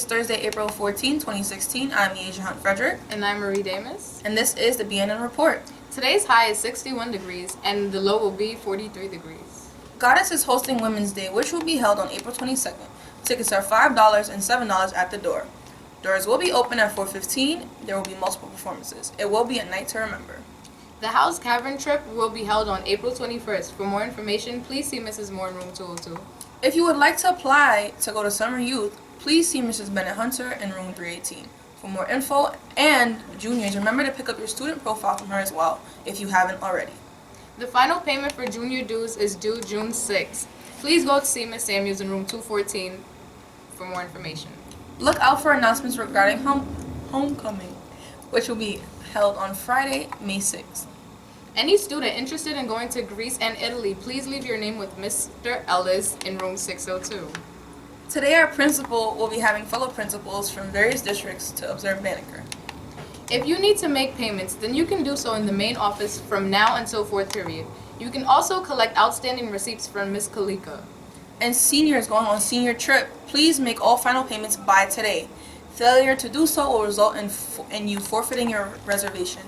Thursday, April 14, 2016. I'm Asia Hunt Frederick. And I'm Marie Damus. And this is the BNN Report. Today's high is 61 degrees and the low will be 43 degrees. Goddess is hosting Women's Day, which will be held on April 22nd. Tickets are $5 and $7 at the door. Doors will be open at 4:15. There will be multiple performances. It will be a night to remember. The House Cavern Trip will be held on April 21st. For more information, please see Mrs. Moore in room 202. If you would like to apply to go to Summer Youth, please see Mrs. Bennett Hunter in room 318. For more info, and juniors, remember to pick up your student profile from her as well, if you haven't already. The final payment for junior dues is due June 6th. Please go to see Ms. Samuels in room 214 for more information. Look out for announcements regarding homecoming, which will be held on Friday, May 6th. Any student interested in going to Greece and Italy, please leave your name with Mr. Ellis in room 602. Today our principal will be having fellow principals from various districts to observe Banneker. If you need to make payments, then you can do so in the main office from now until 4th period. You can also collect outstanding receipts from Ms. Kalika. And seniors going on senior trip, please make all final payments by today. Failure to do so will result in you forfeiting your reservation.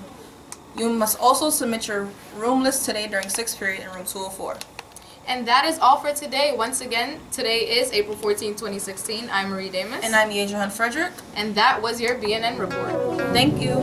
You must also submit your room list today during 6th period in room 204. And that is all for today. Once again, today is April 14, 2016. I'm Marie Damus. And I'm Asia Hunt Frederick. And that was your BNN Report. Thank you.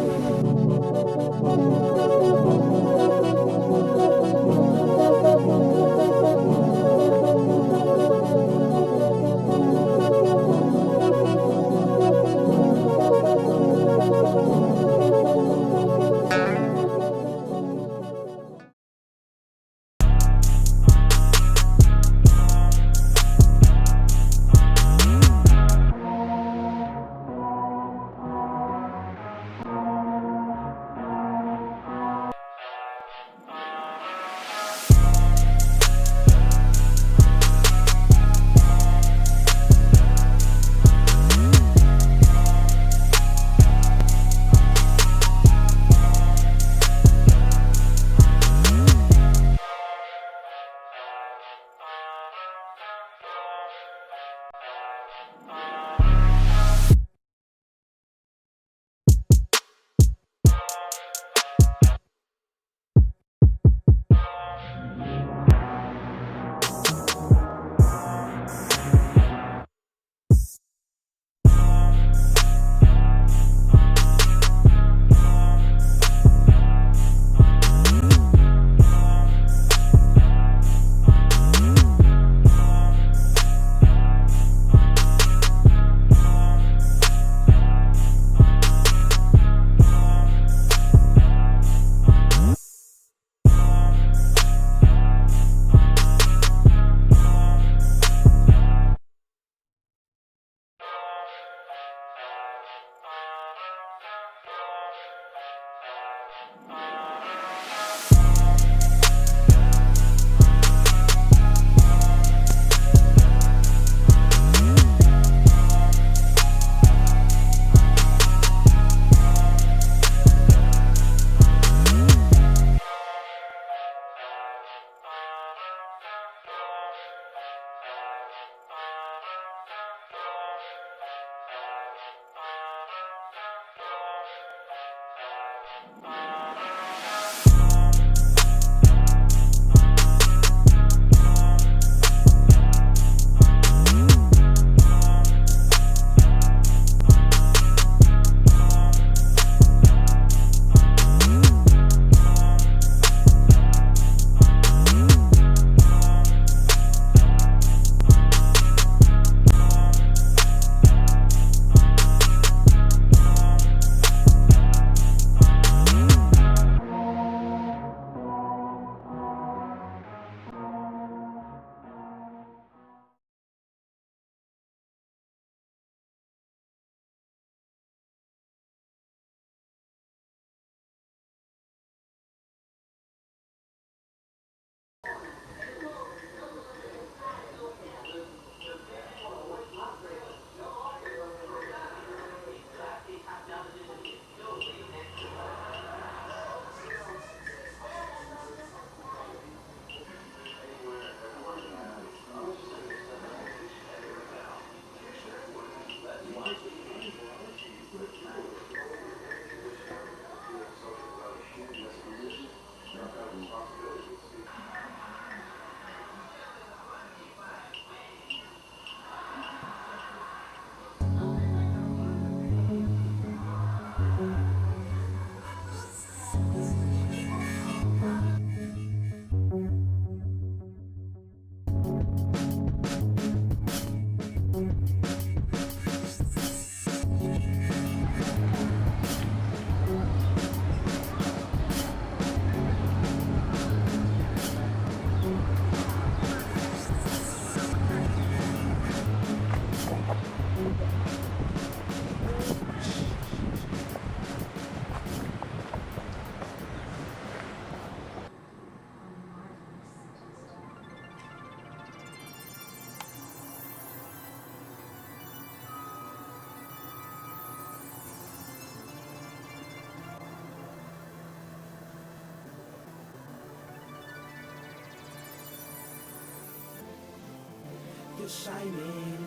is shining,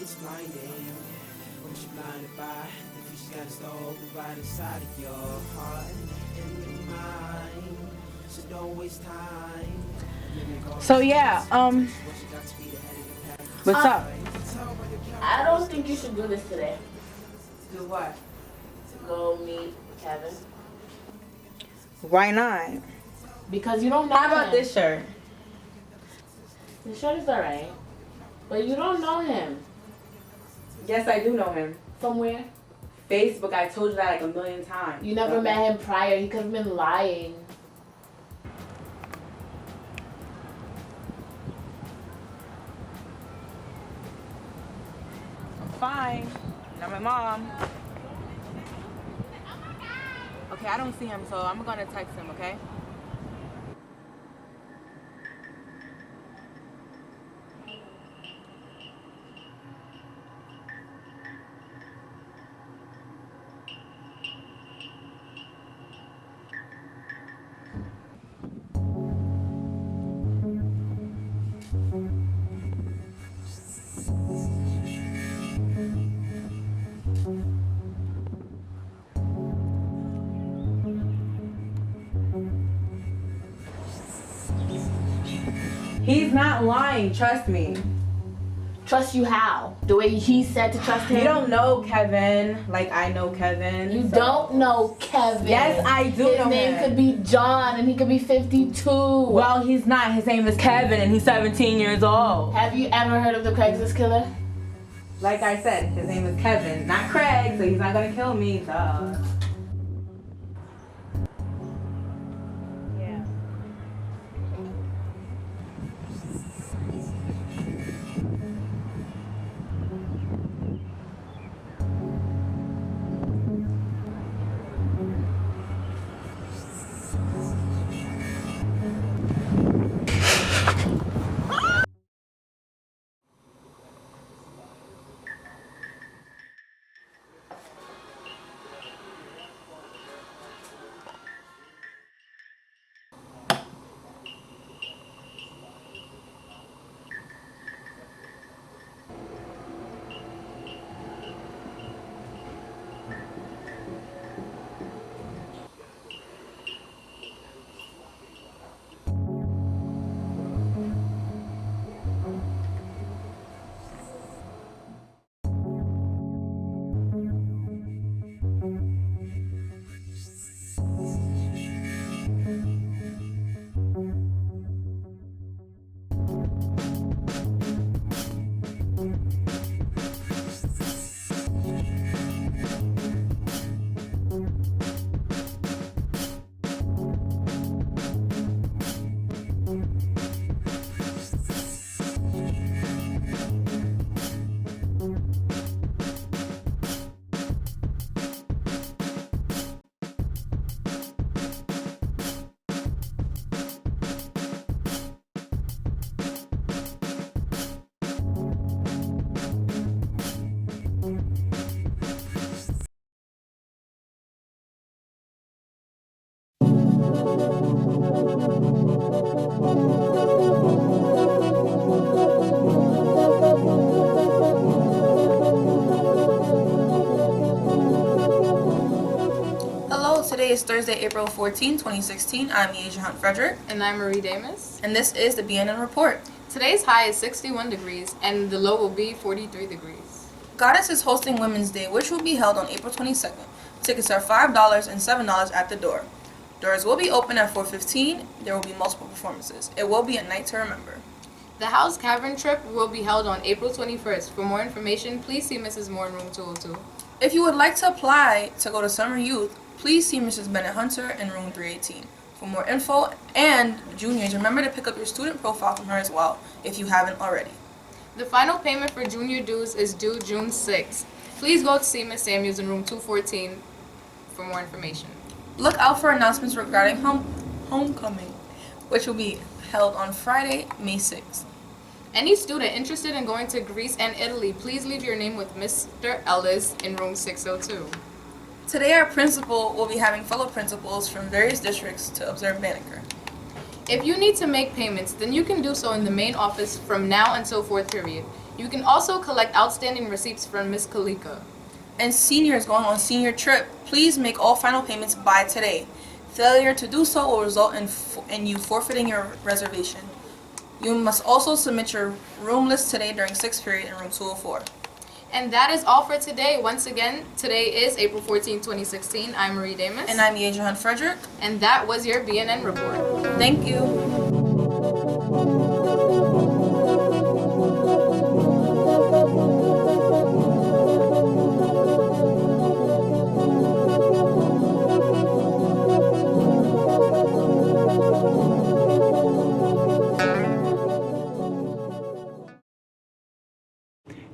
it's blinding. What you blinded by, the future got stole right inside of your heart and your mind. So don't waste time. So yeah, what's up? I don't think you should do this today. Do what? Go meet Kevin. Why not? Because you don't know How about him. this shirt? The shirt is alright. But you don't know him. Yes, I do know him. From where? Facebook, I told you that like a million times. You never met him prior. He could have been lying. I'm fine. Not my mom. Okay, I don't see him, so I'm gonna text him, okay? He's not lying, trust me. Trust you how? The way he said to trust him? You don't know Kevin like I know Kevin. You so- don't know Kevin. Yes, I do His know name him. could be John and he could be 52. Well, he's not. His name is Kevin and he's 17 years old. Have you ever heard of the Craigslist killer? Like I said, his name is Kevin, not Craig, so he's not gonna kill me, duh. Yeah. Hello, today is Thursday, April 14, 2016. I'm Asia Hunt Frederick, And I'm Marie Damus. and this is the BNN Report. Today's high is 61 degrees and the low will be 43 degrees. Goddess is hosting Women's Day, which will be held on April 22nd. Tickets are $5 and $7 at the door. Doors will be open at 4:15. There will be multiple performances. It will be a night to remember. The House Cavern trip will be held on April 21st. For more information, please see Mrs. Moore in room 202. If you would like to apply to go to Summer Youth, please see Mrs. Bennett Hunter in room 318. For more info, and juniors, remember to pick up your student profile from her as well, if you haven't already. The final payment for junior dues is due June 6th. Please go to see Ms. Samuels in room 214 for more information. Look out for announcements regarding homecoming, which will be held on Friday, May 6th. Any student interested in going to Greece and Italy, please leave your name with Mr. Ellis in room 602. Today, our principal will be having fellow principals from various districts to observe Banneker. If you need to make payments, then you can do so in the main office from now and so forth period. You can also collect outstanding receipts from Ms. Kalika. And seniors going on senior trip, please make all final payments by today. Failure to do so will result in you forfeiting your reservation. You must also submit your room list today during 6th period in room 204. And that is all for today. Once again, today is April 14, 2016. I'm Marie Damas. And I'm Yejahan Frederick. And that was your BNN Report. Thank you.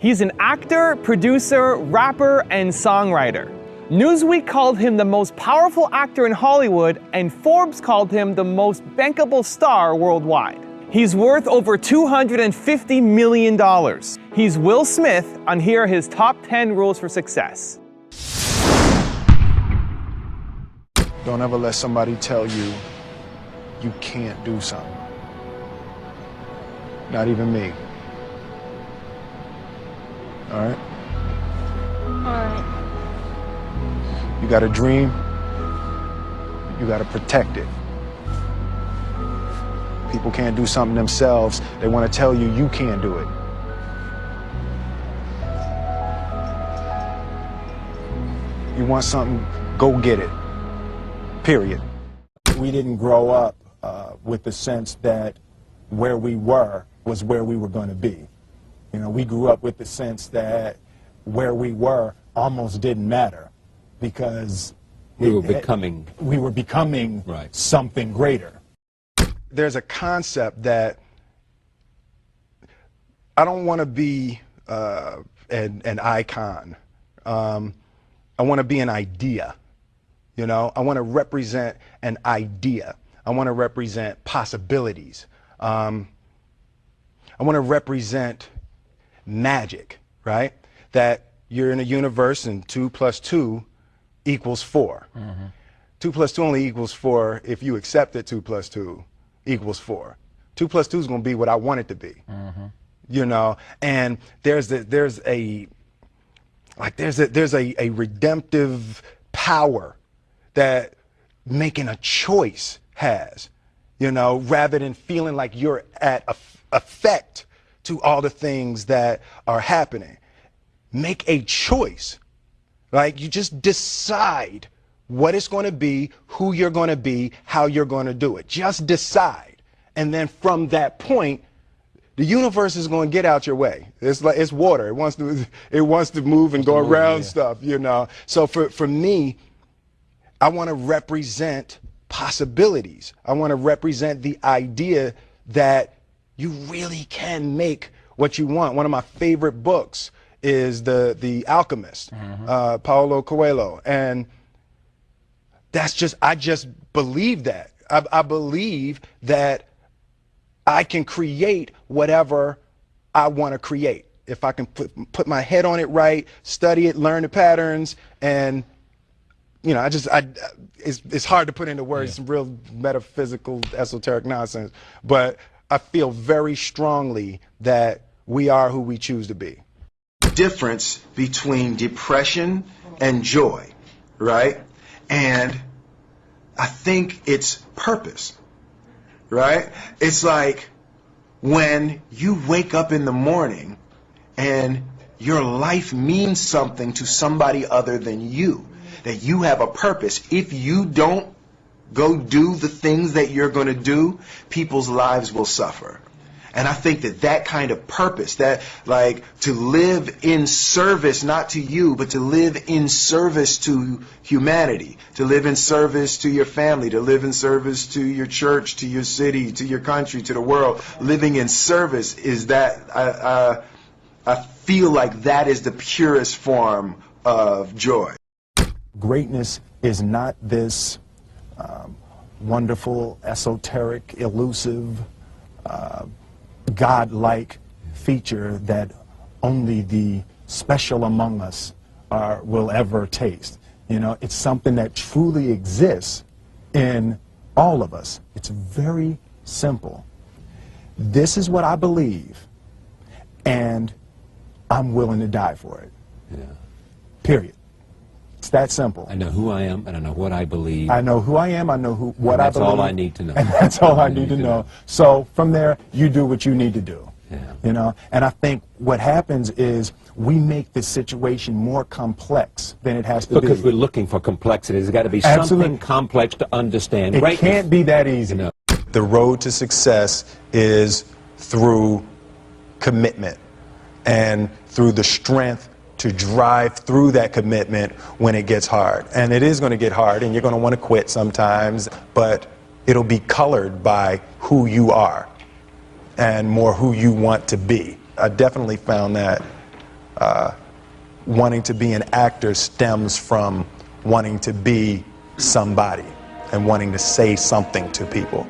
He's an actor, producer, rapper, and songwriter. Newsweek called him the most powerful actor in Hollywood, and Forbes called him the most bankable star worldwide. He's worth over $250 million. He's Will Smith, and here are his top 10 rules for success. Don't ever let somebody tell you you can't do something. Not even me. All right? You got a dream, you got to protect it. People can't do something themselves. They want to tell you you can't do it. You want something, go get it. Period. We didn't grow up with the sense that where we were was where we were going to be. You know, we grew up with the sense that where we were almost didn't matter because we were becoming right. Something greater. There's a concept that I don't want to be an icon. I want to be an idea. You know, I want to represent an idea. I want to represent possibilities. I want to represent magic, right? That you're in a universe and 2 + 2 = 4. 2 + 2 only equals 4 if you accept that 2 + 2 = 4. 2 + 2 is going to be what I want it to be. You know, and there's a redemptive power that making a choice has, you know, rather than feeling like you're at effect to all the things that are happening. Make a choice. Like, you just decide what it's going to be, who you're going to be, how you're going to do it. Just decide. And then from that point, the universe is going to get out your way. It's like, it's water. It wants to move and go around stuff, you know. So for me, I want to represent possibilities. I want to represent the idea that you really can make what you want. One of my favorite books is The Alchemist, Paulo Coelho. And I just believe that. I believe that I can create whatever I want to create. If I can put my head on it right, study it, learn the patterns, and you know, it's hard to put into words, some real metaphysical, esoteric nonsense, but I feel very strongly that we are who we choose to be. Difference between depression and joy, right? And I think it's purpose, right? It's like when you wake up in the morning and your life means something to somebody other than you, that you have a purpose. If you don't go do the things that you're going to do, people's lives will suffer. And I think that kind of purpose, that like to live in service, not to you, but to live in service to humanity, to live in service to your family, to live in service to your church, to your city, to your country, to the world. Living in service is that, I feel like that is the purest form of joy. Greatness is not this wonderful, esoteric, elusive, God-like feature that only the special among us will ever taste. You know, it's something that truly exists in all of us. It's very, simple. This is what I believe, and I'm willing to die for it. Yeah. Period. It's that simple. I know who I am, and I know what I believe. I know who I am, I know what I believe. That's all I need to know. And that's all I need to know. So from there, you do what you need to do. Yeah. You know, and I think what happens is we make the situation more complex than it has to be. Because we're looking for complexity. There's got to be Absolutely. something complex to understand. It can't be that easy. You know. The road to success is through commitment and through the strength to drive through that commitment when it gets hard. And it is going to get hard, and you're going to want to quit sometimes, but it'll be colored by who you are and more who you want to be. I definitely found that wanting to be an actor stems from wanting to be somebody and wanting to say something to people.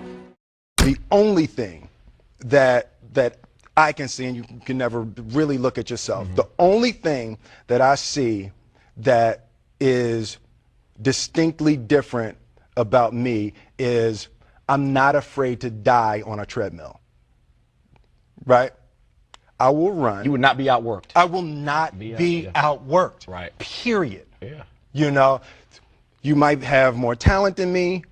The only thing that I can see, and you can never really look at yourself, the only thing that I see that is distinctly different about me is I'm not afraid to die on a treadmill. Right? I will run. You would not be outworked. I will not be outworked. Right. Period. Yeah. You know, you might have more talent than me.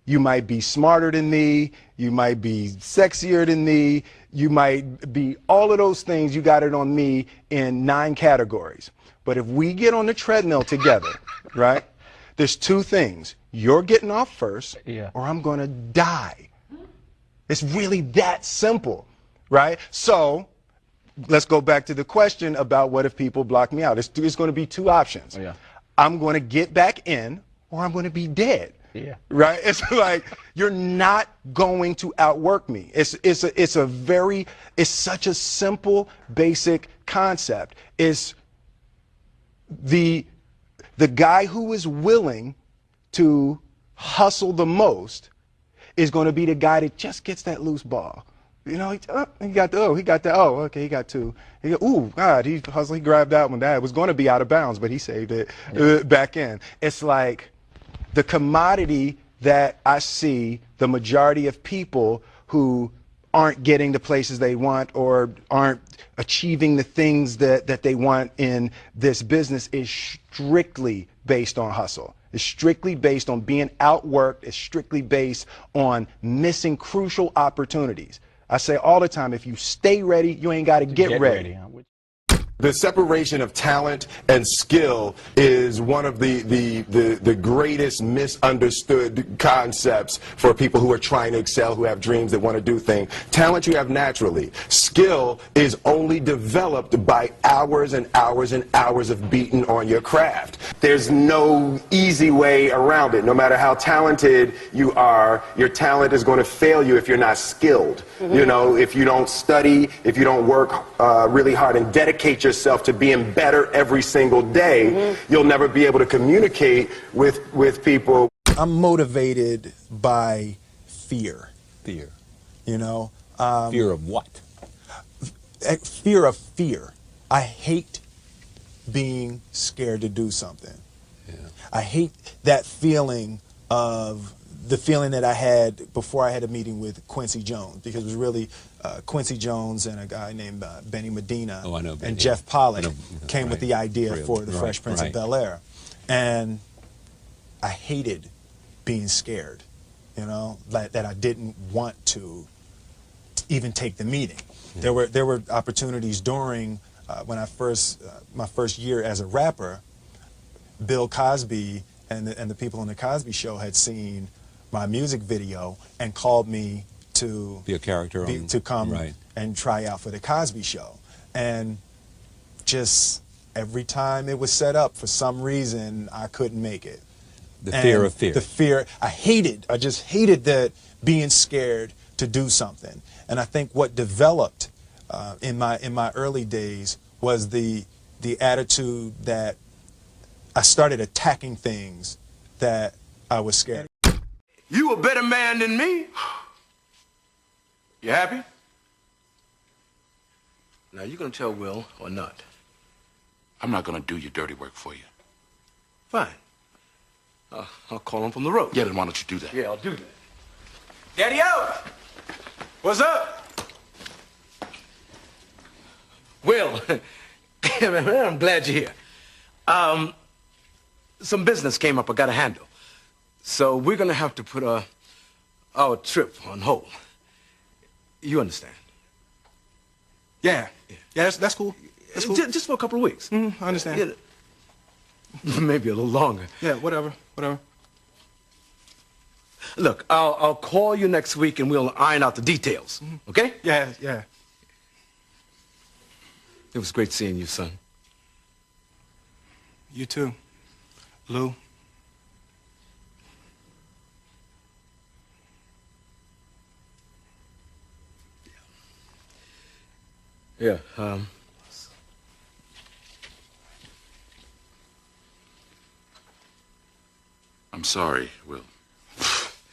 You might be smarter than me. You might be sexier than me. You might be all of those things. You got it on me in 9 categories. But if we get on the treadmill together, right, there's 2 things. You're getting off first, or I'm going to die. It's really that simple, right? So let's go back to the question about what if people block me out. It's going to be 2 options. I'm going to get back in, or I'm going to be dead. Right? It's like you're not going to outwork me. It's such a simple, basic concept. It's the guy who is willing to hustle the most is going to be the guy that just gets that loose ball. You know, he got that. Oh, okay, he got 2. Ooh, God, he hustled, he grabbed that one. That was going to be out of bounds, but he saved it back in. It's like the commodity that I see the majority of people who aren't getting the places they want or aren't achieving the things that they want in this business is strictly based on hustle. It's strictly based on being outworked. It's strictly based on missing crucial opportunities. I say all the time, if you stay ready, you ain't got to get ready. The separation of talent and skill is one of the greatest misunderstood concepts for people who are trying to excel, who have dreams, that want to do things. Talent you have naturally. Skill is only developed by hours and hours and hours of beating on your craft. There's no easy way around it. No matter how talented you are, your talent is going to fail you if you're not skilled. You know, if you don't study, if you don't work really hard and dedicate yourself to being better every single day, you'll never be able to communicate with people. I'm motivated by fear. Fear. You know? Fear of what? Fear of fear. I hate being scared to do something. I hate that feeling of the feeling that I had before I had a meeting with Quincy Jones, because it was really Quincy Jones and a guy named Benny Medina and Jeff Pollock came with the idea for the Fresh Prince of Bel-Air. And I hated being scared, you know, that I didn't want to even take the meeting. There were opportunities during when I my first year as a rapper. Bill Cosby and the people on the Cosby Show had seen my music video and called me to be a character to come and try out for the Cosby Show. And just every time it was set up, for some reason I couldn't make it. The fear of fear. The fear. I just hated that, being scared to do something. And I think what developed in my early days was the attitude that I started attacking things that I was scared of. You a better man than me. You happy? Now, you gonna tell Will or not? I'm not gonna do your dirty work for you. Fine. I'll call him from the road. Yeah, then why don't you do that? Yeah, I'll do that. Daddy-o! What's up? Will, man, I'm glad you're here. Some business came up I gotta handle. So we're gonna have to put our trip on hold. You understand? Yeah, that's cool. That's cool. Just for a couple of weeks. I understand. Yeah, maybe a little longer. Yeah, whatever. Look, I'll call you next week and we'll iron out the details. Okay? Yeah. It was great seeing you, son. You too, Lou. Yeah, I'm sorry, Will.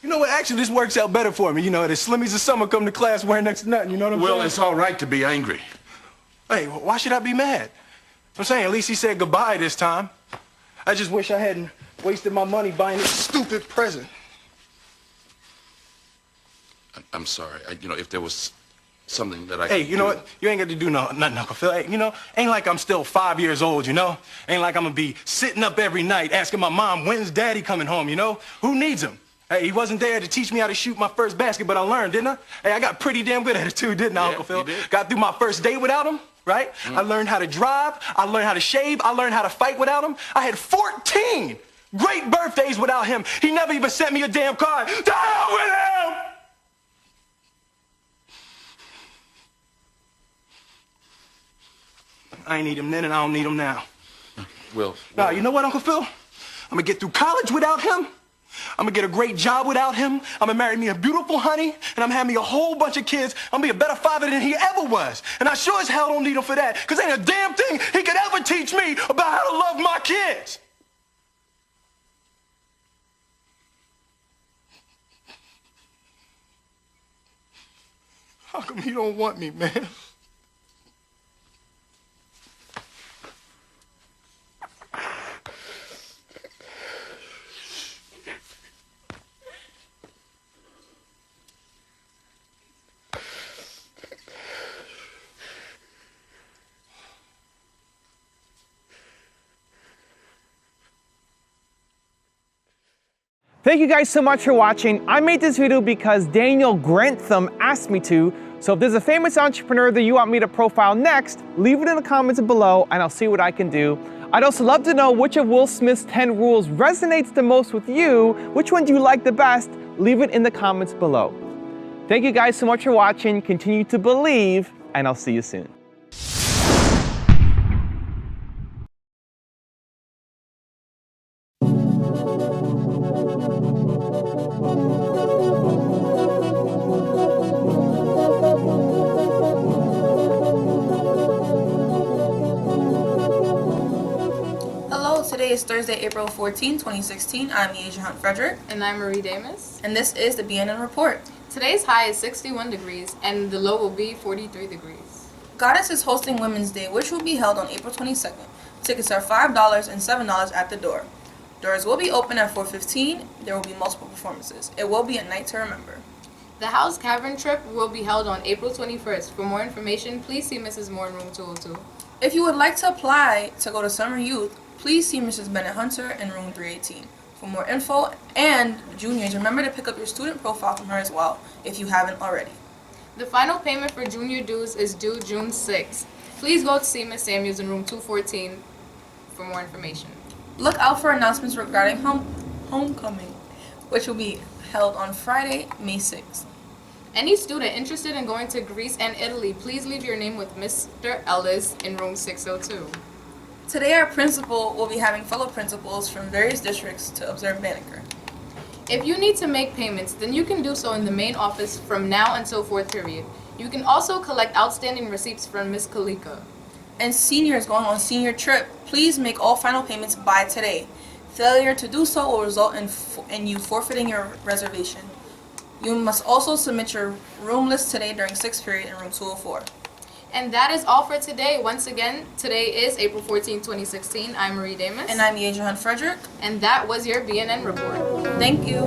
You know what? Actually, this works out better for me. You know, the Slimmies of summer come to class wearing next to nothing. You know what I'm saying? Will, it's all right to be angry. Hey, why should I be mad? I'm saying at least he said goodbye this time. I just wish I hadn't wasted my money buying this stupid present. I'm sorry. If there was something that I Hey, could you know do- what? You ain't got to do nothing, Uncle Phil. Hey, ain't like I'm still 5 years old, you know? Ain't like I'm gonna be sitting up every night asking my mom, when's Daddy coming home, you know? Who needs him? Hey, he wasn't there to teach me how to shoot my first basket, but I learned, didn't I? Hey, I got pretty damn good at it too, didn't I, Uncle Phil? you did. Got through my first day without him, right? I learned how to drive. I learned how to shave. I learned how to fight without him. I had 14 great birthdays without him. He never even sent me a damn card. The hell with him! I ain't need him then, and I don't need him now. Will. Now, you know what, Uncle Phil? I'm gonna get through college without him. I'm gonna get a great job without him. I'm gonna marry me a beautiful honey, and I'm having me a whole bunch of kids. I'm gonna be a better father than he ever was. And I sure as hell don't need him for that, because ain't a damn thing he could ever teach me about how to love my kids. How come he don't want me, man? Thank you guys so much for watching. I made this video because Daniel Grantham asked me to. So if there's a famous entrepreneur that you want me to profile next, leave it in the comments below and I'll see what I can do. I'd also love to know which of Will Smith's 10 rules resonates the most with you. Which one do you like the best? Leave it in the comments below. Thank you guys so much for watching. Continue to believe, and I'll see you soon. Today is Thursday, April 14, 2016. I'm Asia Hunt Frederick. And I'm Marie Damas. And this is the BNN Report. Today's high is 61 degrees and the low will be 43 degrees. Goddess is hosting Women's Day, which will be held on April 22nd. Tickets are $5 and $7 at the door. Doors will be open at 4:15. There will be multiple performances. It will be a night to remember. The House Cavern Trip will be held on April 21st. For more information, please see Mrs. Moore in room 202. If you would like to apply to go to Summer Youth, please see Mrs. Bennett Hunter in room 318. For more info, and juniors, remember to pick up your student profile from her as well, if you haven't already. The final payment for junior dues is due June 6th. Please go to see Ms. Samuels in room 214 for more information. Look out for announcements regarding homecoming, which will be held on Friday, May 6th. Any student interested in going to Greece and Italy, please leave your name with Mr. Ellis in room 602. Today our principal will be having fellow principals from various districts to observe Banneker. If you need to make payments, then you can do so in the main office from now until 4th period. You can also collect outstanding receipts from Ms. Kalika. And seniors going on senior trip, please make all final payments by today. Failure to do so will result in you forfeiting your reservation. You must also submit your room list today during 6th period in room 204. And that is all for today. Once again, today is April 14, 2016. I'm Marie Damas. And I'm Asia Hunt Frederick. And that was your BNN Report. Thank you.